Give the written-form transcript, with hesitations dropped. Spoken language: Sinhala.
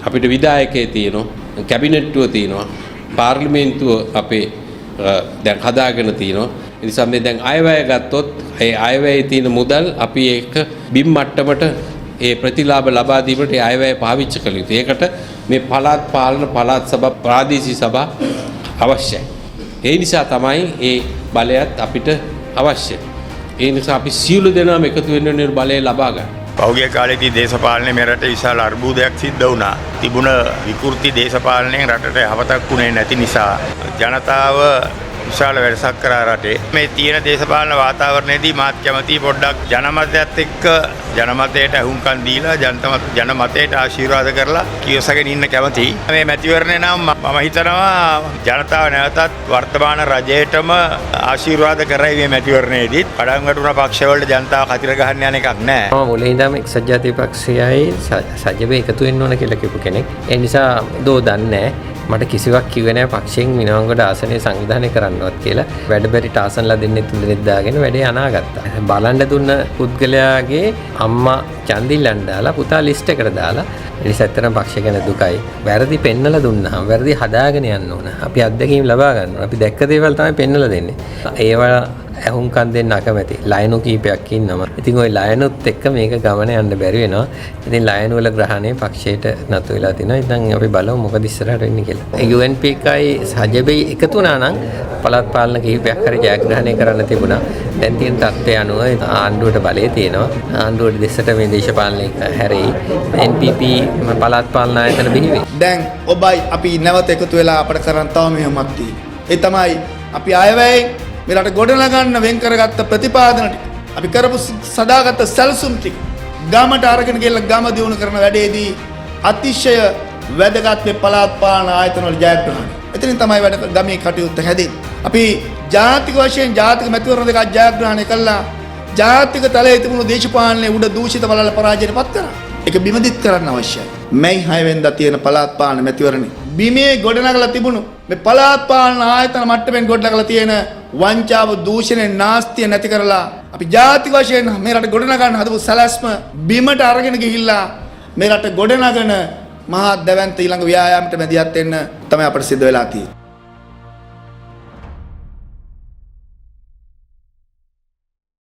අපිට විධායකයේ තියෙනවා, කැබිනට්ටුව තියෙනවා, පාර්ලිමේන්තුව අපේ දැන් හදාගෙන තියෙනවා. ඒ නිසා මේ දැන් අයවැය ගත්තොත් ඒ අයවැයේ තියෙන මුදල් අපි ඒක බිම් මට්ටමට ඒ ප්‍රතිලාභ ලබා දීමට ඒ අයවැය පාවිච්චි කළ යුතුයි. ඒකට මේ පළාත් පාලන පළාත් සභා ප්‍රාදේශීය සභා අවශ්‍යයි. ඒ නිසා තමයි ඒ බලයත් අපිට අවශ්‍යයි. ඒ නිසා අපි සියලු දෙනාම එකතු වෙන්න බලය ලබා ගන්න. පෞද්ගලික කාලේදී දේශපාලනයේ මේ රටේ විශාල අර්බුදයක් සිද්ධ වුණා. තිබුණ විකෘති දේශපාලනයෙන් රටට යහපතක් වුණේ නැති නිසා ජනතාව විශාල වෙනසක් කරා රටේ. මේ තියෙන දේශපාලන වාතාවරණයේදී මාත් කැමති පොඩ්ඩක් ජනමතයත් එක්ක ජනමතයට අහුම්කම් දීලා ජනමතයට ආශිර්වාද කරලා කියවසගෙන ඉන්න කැමතියි. මේ මැතිවරණය නම් මම හිතනවා ජනතාව නැවතත් වර්තමාන රජයටම ආශිර්වාද කරයි මේ මැතිවරණයේදී. පඩම් වැටුණ පක්ෂවලට ජනතාව කතිර ගහන්න යන එකක් නැහැ. මම මුලින් ඉඳන්ම එක්සත් ජාතික පක්ෂයයි සජිබේ එකතු වෙන්න ඕන කියලා කියපු කෙනෙක්. ඒ නිසා දෝ දන්නේ මට කිසිවක් කිව්වේ නැහැ පක්ෂයෙන් මිනවංගොඩ ආසනය සංවිධානය කරන්නවත් කියලා. වැඩ බැරිට ආසනලා දෙන්නේ 3 දෙනෙක් දාගෙන වැඩේ අනාගත්තා. බලන්න දුන්න පුද්ගලයාගේ අම්මා චන්දිල්ලන් දාලා පුතා ලිස්ට් එකට දාලා එනිසා ඇත්තටම පක්ෂ ගැන දුකයි. වැරදි පෙන්නලා දුන්නාම වැරදි හදාගෙන යන්න ඕන. අපි අත්දැකීම් ලබා ගන්න ඕන. අපි දැක්ක දේවල් තමයි පෙන්නලා දෙන්නේ. ඒවා ඇහුම්කන් දෙන්න අකමැති. ලයනු කීපයක් ඉන්නවා. ඉතින් ওই ලයනුත් එක්ක මේක ගමන යන්න බැරි වෙනවා. ඉතින් ලයනු වල ග්‍රහණය පක්ෂයට නතු වෙලා තිනවා. ඉතින් අපි බලමු මොකද ඉස්සරහට වෙන්නේ කියලා. UNPකයි සජබෙයි එකතු වුණා නම් පළාත් පාලන කිහිපයක් හරි ජයග්‍රහණය කරන්න තිබුණා. දැන් තියෙන තත්ත්වය අනුව ආණ්ඩුවට බලය තියෙනවා. ආණ්ඩුවට දෙසට මේ දේශපාලනය හැරෙයි. NPP පළාත් පාලන ආයතන බිහි වෙයි. දැන් ඔබයි අපි නැවත එකතු වෙලා අපට කරන් තව මෙහෙමක් තියෙනවා. ඒ තමයි අපි අයවැයෙන් මේ රට ගොඩනගන්න වෙන් කරගත්ත ප්‍රතිපාදන ටික අපි කරපු සදාගත සැලසුම් ටික ගමට අරගෙන ගිහලා ගම දියුණු කරන වැඩේදී අතිශය වැදගත් මේ පළාත් පාලන ආයතන වල ජයග්‍රහණය. එතනින් තමයි වැඩ ගමේ කටයුත්ත හැදෙන්නේ. අපි ජාතික වශයෙන් ජාතික මැතිවරණ දෙකක් ජයග්‍රහණය කළා. ජාතික තලයේ තිබුණු දේශපාලනයේ උඩ දූෂිත බලල පරාජයට පත් කරා. ඒක බිමදිත් කරන්න අවශ්‍යයි. මැයි 6 වෙනිදා තියෙන පළාත් පාලන මැතිවරණේ බිමේ ගොඩනගලා තිබුණු මේ පළාත් පාලන ආයතන මට්ටමින් ගොඩනගලා තියෙන වංචාව දූෂණය නාස්තිය නැති කරලා අපි ජාතික වශයෙන් මේ රට ගොඩනගන්න හදපු සැලැස්ම බිමට අරගෙන ගිහිල්ලා මේ රට ගොඩනගන මහා දැවැන්ත ඊළඟ ව්‍යායාමයට මැදිහත් වෙන්න තමයි අපිට සිද්ධ වෙලා තියෙන්නේ.